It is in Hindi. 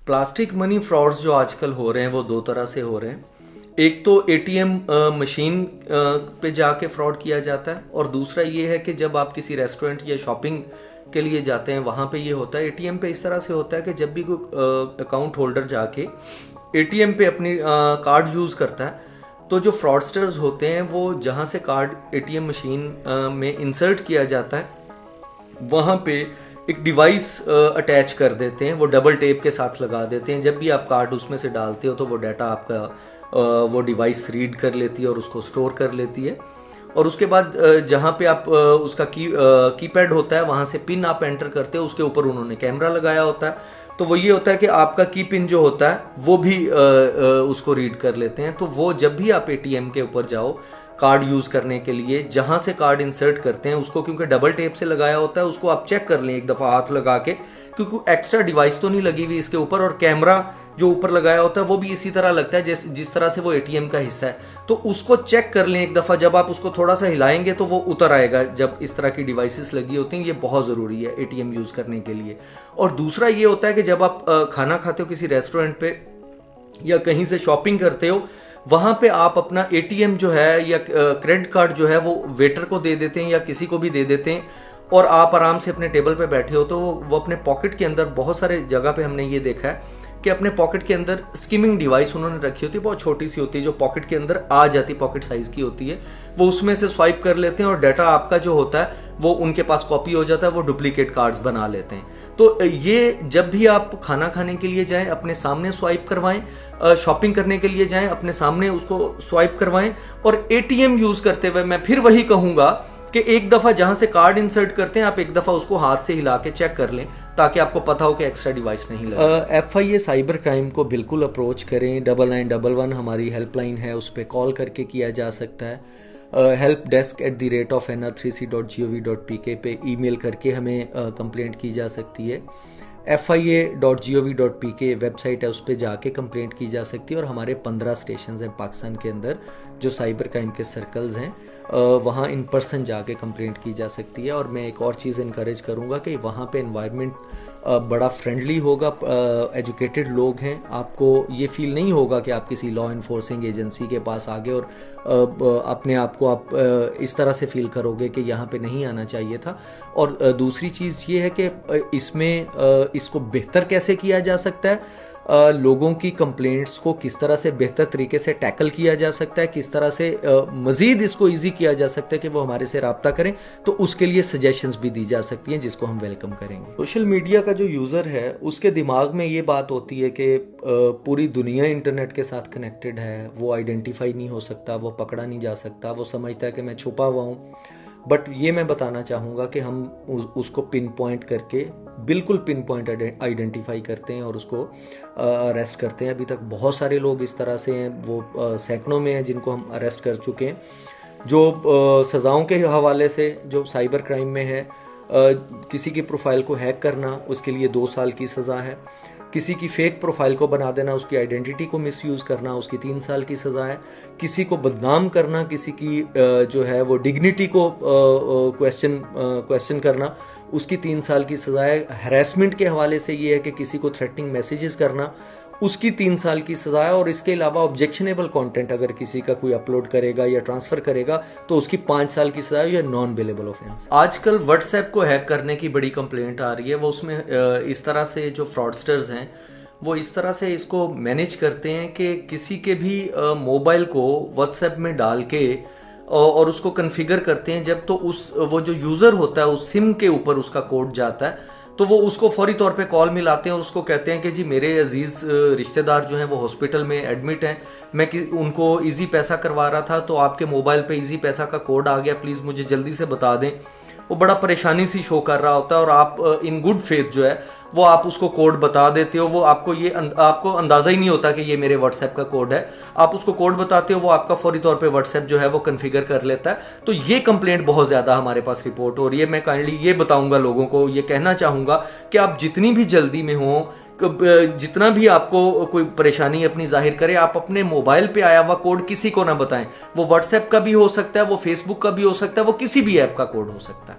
प्लास्टिक मनी फ्रॉड्स जो आजकल हो रहे हैं वो दो तरह से हो रहे हैं। एक तो एटीएम मशीन पे जाके फ्रॉड किया जाता है, और दूसरा ये है कि जब आप किसी रेस्टोरेंट या शॉपिंग के लिए जाते हैं वहाँ पे ये होता है। एटीएम पे इस तरह से होता है कि जब भी कोई अकाउंट होल्डर जाके एटीएम पे अपनी कार्ड यूज़ करता है, तो जो फ्रॉडस्टर्स होते हैं वो जहाँ से कार्ड एटीएम मशीन में इंसर्ट किया जाता है वहाँ पे एक डिवाइस अटैच कर देते हैं। वो डबल टेप के साथ लगा देते हैं। जब भी आप कार्ड उसमें से डालते हो तो वो डाटा आपका वो डिवाइस रीड कर लेती है और उसको स्टोर कर लेती है। और उसके बाद जहाँ पे आप उसका कीपैड होता है वहाँ से पिन आप एंटर करते हो, उसके ऊपर उन्होंने कैमरा लगाया होता है। तो वो ये होता है कि आपका की पिन जो होता है वो भी उसको रीड कर लेते हैं। तो वो जब भी आप एटीएम के ऊपर जाओ कार्ड यूज करने के लिए, जहां से कार्ड इंसर्ट करते हैं उसको, क्योंकि डबल टेप से लगाया होता है, उसको आप चेक कर लें एक दफा हाथ लगा के, क्योंकि एक्स्ट्रा डिवाइस तो नहीं लगी हुई इसके ऊपर, और कैमरा जो ऊपर लगाया होता है वो भी इसी तरह लगता है जिस तरह से वो एटीएम का हिस्सा है। तो उसको चेक कर लें एक दफा। जब आप उसको थोड़ा सा हिलाएंगे तो वो उतर आएगा जब इस तरह की डिवाइसेस लगी होती हैं। ये बहुत जरूरी है एटीएम यूज करने के लिए। और दूसरा ये होता है कि जब आप खाना खाते हो किसी रेस्टोरेंट पे या कहीं से शॉपिंग करते हो, वहां पे आप अपना एटीएम जो है या क्रेडिट कार्ड जो है वो वेटर को दे देते हैं या किसी को भी दे देते हैं, और आप आराम से अपने टेबल पे बैठे हो तो वो अपने पॉकेट के अंदर, बहुत सारे जगह पे हमने ये देखा है कि अपने पॉकेट के अंदर स्किमिंग डिवाइस उन्होंने रखी होती है, बहुत छोटी सी होती है, जो पॉकेट के अंदर आ जाती, पॉकेट साइज की होती है। वो उसमें से स्वाइप कर लेते हैं और डाटा आपका जो होता है वो उनके पास कॉपी हो जाता है, वो डुप्लीकेट कार्ड्स बना लेते हैं। तो ये जब भी आप खाना खाने के लिए जाएं अपने सामने स्वाइप करवाएं, शॉपिंग करने के लिए जाएं अपने सामने उसको स्वाइप करवाएं। और एटीएम यूज करते हुए मैं फिर वही कहूंगा कि एक दफा जहां से कार्ड इंसर्ट करते हैं आप एक दफा उसको हाथ से हिला के चेक कर लें, ताकि आपको पता हो कि एक्स्ट्रा डिवाइस नहीं लगा। FIA साइबर क्राइम को बिल्कुल अप्रोच करें। 9911 हमारी हेल्पलाइन है, उस पर कॉल करके किया जा सकता है। helpdesk@nr3c.gov.pk पे ईमेल करके हमें कंप्लेंट की जा सकती है। FIA.gov.pk वेबसाइट है, उस पर जाके कंप्लेंट की जा सकती है। और हमारे 15 स्टेशन हैं पाकिस्तान के अंदर जो साइबर क्राइम के सर्कल्स हैं, वहाँ इन पर्सन जाके कंप्लेंट की जा सकती है। और मैं एक और चीज़ इनकरेज करूँगा कि वहाँ पे एनवायरनमेंट बड़ा फ्रेंडली होगा, एजुकेटेड लोग हैं, आपको ये फील नहीं होगा कि आप किसी लॉ इन्फोर्सिंग एजेंसी के पास आ गए और अपने आप को आप इस तरह से फील करोगे कि यहाँ पे नहीं आना चाहिए था। और दूसरी चीज़ ये है कि इसमें इसको बेहतर कैसे किया जा सकता है, लोगों की कंप्लेंट्स को किस तरह से बेहतर तरीके से टैकल किया जा सकता है, किस तरह से मजीद इसको इजी किया जा सकता है कि वो हमारे से राब्ता करें, तो उसके लिए सजेशंस भी दी जा सकती हैं जिसको हम वेलकम करेंगे। सोशल मीडिया का जो यूज़र है उसके दिमाग में ये बात होती है कि पूरी दुनिया इंटरनेट के साथ कनेक्टेड है, वो आइडेंटिफाई नहीं हो सकता, वो पकड़ा नहीं जा सकता, वो समझता है कि मैं छुपा हुआ हूँ। बट ये मैं बताना चाहूँगा कि हम उसको पिन पॉइंट करके, बिल्कुल पिन पॉइंट आइडेंटिफाई करते हैं और उसको अरेस्ट करते हैं। अभी तक बहुत सारे लोग इस तरह से हैं, वो सैकड़ों में हैं जिनको हम अरेस्ट कर चुके हैं। जो सज़ाओं के हवाले से जो साइबर क्राइम में है, किसी की प्रोफाइल को हैक करना, उसके लिए 2 साल की सज़ा है। किसी की फेक प्रोफाइल को बना देना, उसकी आइडेंटिटी को मिसयूज करना, उसकी 3 साल की सज़ा है। किसी को बदनाम करना, किसी की जो है वो डिग्निटी को क्वेश्चन करना, उसकी 3 साल की सज़ा है। हैरेसमेंट के हवाले से ये है कि किसी को थ्रेटनिंग मैसेजेस करना, उसकी 3 साल की सज़ा है। और इसके अलावा ऑब्जेक्शनेबल कंटेंट अगर किसी का कोई अपलोड करेगा या ट्रांसफ़र करेगा तो उसकी 5 साल की सज़ा है या नॉन बेलेबल ऑफेंस। आजकल व्हाट्सएप को हैक करने की बड़ी कंप्लेंट आ रही है। वो उसमें इस तरह से जो फ्रॉडस्टर्स हैं वो इस तरह से इसको मैनेज करते हैं कि किसी के भी मोबाइल को व्हाट्सएप में डाल के और उसको कन्फिगर करते हैं। जब तो वो जो यूज़र होता है उस सिम के ऊपर उसका कोड जाता है, तो वो उसको फौरी तौर पे कॉल मिलाते हैं और उसको कहते हैं कि जी मेरे अजीज रिश्तेदार जो हैं वो हॉस्पिटल में एडमिट हैं, मैं उनको इजी पैसा करवा रहा था, तो आपके मोबाइल पे इजी पैसा का कोड आ गया, प्लीज़ मुझे जल्दी से बता दें। वो बड़ा परेशानी सी शो कर रहा होता है और आप इन गुड फेथ जो है वो आप उसको कोड बता देते हो। वो आपको अंदाजा ही नहीं होता कि ये मेरे व्हाट्सएप का कोड है। आप उसको कोड बताते हो, वो आपका फौरी तौर पे व्हाट्सएप जो है वो कॉन्फ़िगर कर लेता है। तो ये कंप्लेंट बहुत ज्यादा हमारे पास रिपोर्ट हो रही है। मैं काइंडली ये बताऊंगा लोगों को, ये कहना चाहूंगा कि आप जितनी भी जल्दी में हो, जितना भी आपको कोई परेशानी अपनी जाहिर करे, आप अपने मोबाइल पे आया हुआ कोड किसी को ना बताएं। वो व्हाट्सएप का भी हो सकता है, वो फेसबुक का भी हो सकता है, वो किसी भी ऐप का कोड हो सकता है।